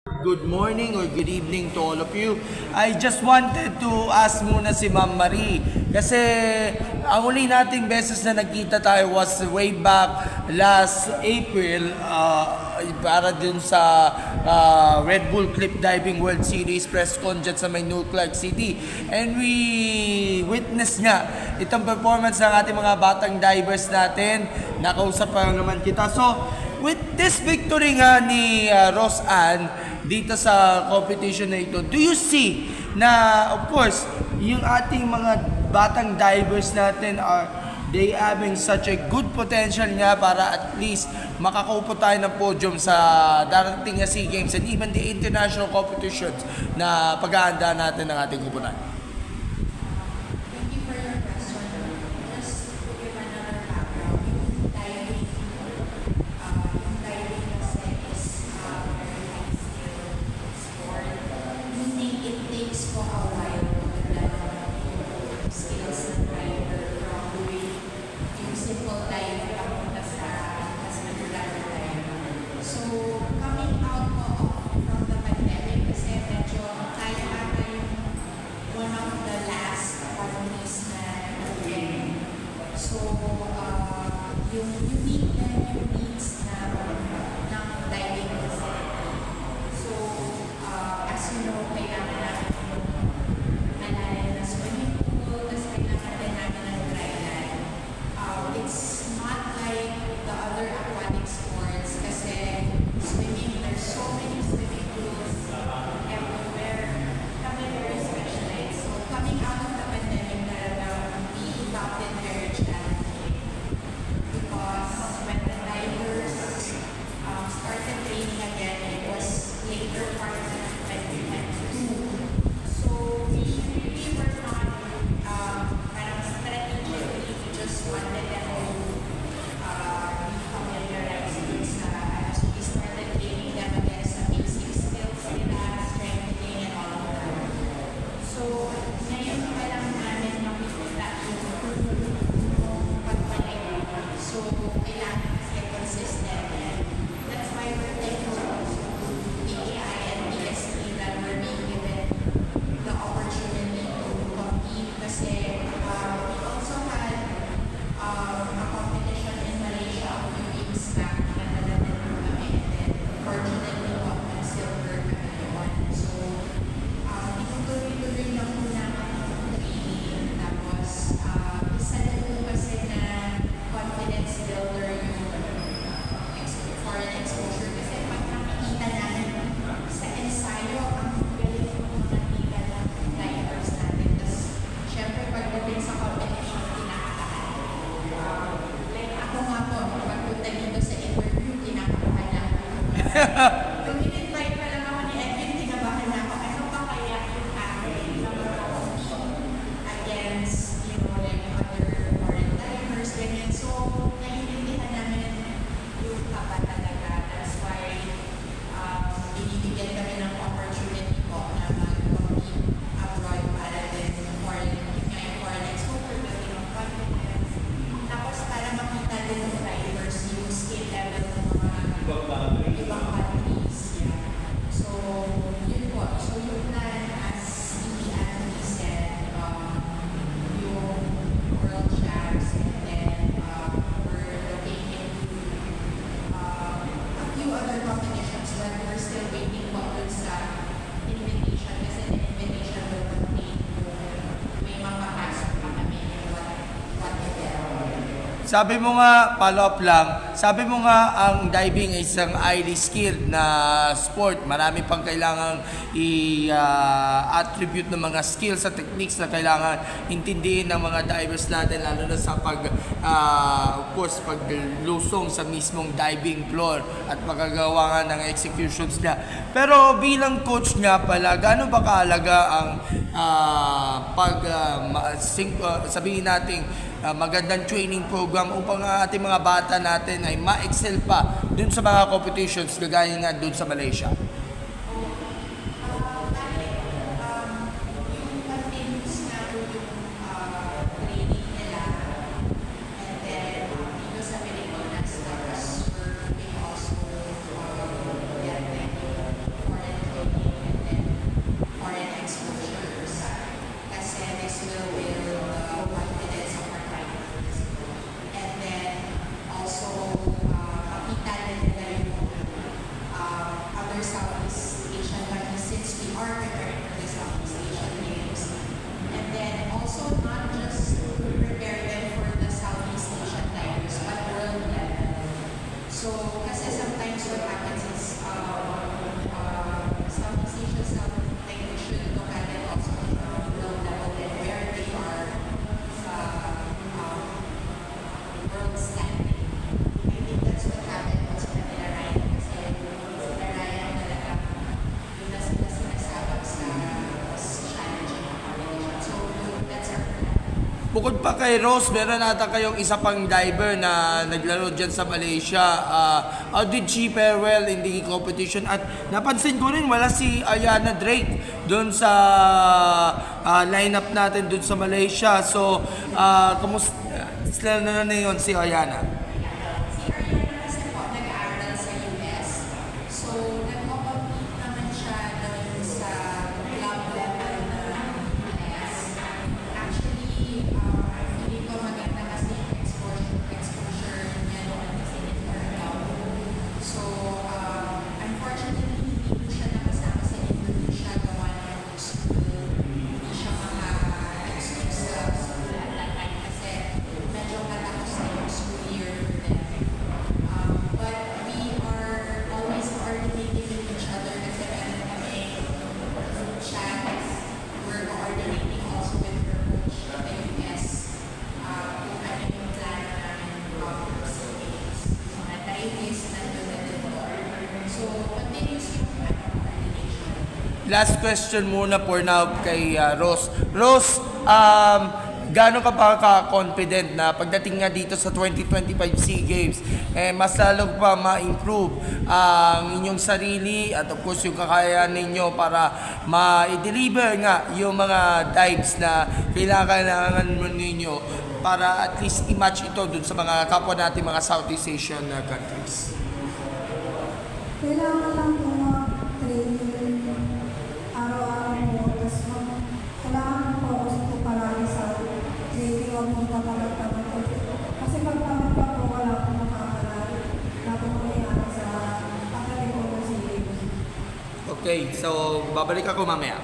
Good morning or good evening to all of you. I just wanted to ask muna si Ma'am Marie kasi ang uli nating beses na nagkita tayo was way back last April para dun sa Red Bull Cliff Diving World Series press con dyan sa may New Clark City. And we witness nga itong performance ng ating mga batang divers natin. Nakausap pa naman kita. So, with this victory nga ni Rose Ann dito sa competition na ito, do you see na, of course, yung ating mga batang divers natin they having such a good potential nga para at least makakaupo tayo ng podium sa darating na SEA Games and even the international competitions na pag-aanda natin ng ating kupunan? Thank you for your question. Just to give another background, yung diving kasi is a very high skill sport. Meaning it takes po a while to develop yung skills ng diver from doing yung simple dive papunta sa mas madulang dive. So, coming out po from the pandemic kasi medyo tayo ata yung one of the last companies na nag-end. So, yung unique na yung needs ng diving kasi. So, as you know, kailangan natin yung malalim na swimming pool, tapos kailangan din natin ng dry land. It's not like the other aquatic sports kasi swimming, there's so many swimming pools everywhere. Kami very specialized. So coming out of the pandemic we found it very challenging because when the divers started training again, it was later part of 2022. So we really were not parang strategically, we just wanted them to be familiarized with as we started training them again sa basic skills nila, strengthening and all of that. So, ngayon pa lang namin makikita yung pagbalik. So, kailangan kasi consistent and that's why we're thankful also to PAI and PSP that we're being given the opportunity to compete kasi we also had a competition in Malaysia a few weeks back na nalaman kami and then fortunately got ng silver kami doon. So, itutuloy-tuloy lang po namin yung training. Tapos, isa na po kasi na confidence builder yung foreign exposure. Kasi pag nakikita namin sa ensayo, ang galing yung mga tika ng divers natin. Tapos, syempre, pagdating sa competition, kinakabahan. Like ako nga po, pagpunta dito sa interview, kinakabahan na ako. Yung in-invite pa lang ako ni Edwin, kinabahan na ako. Ano pa kaya yung akin na mag-compete against, like other foreign divers, ganyan. So, naiintindihan namin yung kaba talaga. That's why binibigyan kami ng opportunity po na mag-compete abroad para din foreign exposure, building of confidence. Tapos para makita din ng divers yung skill level ng mga ibang countries. Yeah. So, yun po. So, yung plan, as Anthony said, yung World Champs and then we're looking into a few other competitions but we're still waiting po dun sa invitation kasi the invitation will contain may mapapasok pa kami in what event. Sabi mo nga, follow up lang, sabi mo nga ang diving ay isang highly skilled na sport. Marami pang kailangang i-attribute ng mga skills sa techniques na kailangan intindihin ng mga divers natin, lalo na sa of course, paglusong sa mismong diving floor at magagawa nga ng executions niya. Pero bilang coach nga pala, gaano ba kahalaga ang sabihin natin magandang training program upang ating mga bata natin ay ma-excel pa dun sa mga competitions kagaya nga dun sa Malaysia? Yung continuous na yung training nila and then dito sa Pilipinas tapos we're looking also get them foreign bukod pa kay Rose, meron ata kayong isa pang diver na naglaro dyan sa Malaysia. How did she fare well in the competition? At napansin ko rin, wala si Ayana Drake doon sa lineup natin doon sa Malaysia. So, kamusta na yun si Ayana? Si Ariana kasi po, nag-aaral sa US. So, nag-compete naman siya doon sa club level ng US. Actually, hindi ko maganda kasi yung exposure niya naman kasi in Carabao. So, unfortunately, hindi ko siya nakasama sa Indonesia gawa ng school. Hindi siya maka-excuse sa school at that time kasi medyo katapos na yung school year for them. But we are always coordinating with each other kasi meron kami group chats. We're coordinating also with her coach at the US kung ano yung plan namin for sa games. Mga dives, nandun na din doon. So, continuous yung coordination. Last question muna for now kay Rose. Rose, gaano ka pa ka-confident na pagdating nga dito sa 2025 SEA Games, mas lalo pa ma-improve ang inyong sarili at of course yung kakayahan ninyo para ma-deliver nga yung mga dives na kailangan mo ninyo para at least i-match ito dun sa mga kapwa natin mga Southeast Asian countries. Kailangan lang po mag-training araw-araw po. Tapos kailangan mo focus po palagi sa training. Huwag mong papalag-tamad po. Kasi pag tamad pa po, wala po makakalala. Wala po mangyayari sa pagdating po ng SEA Games. Okay, so babalik ako mamaya.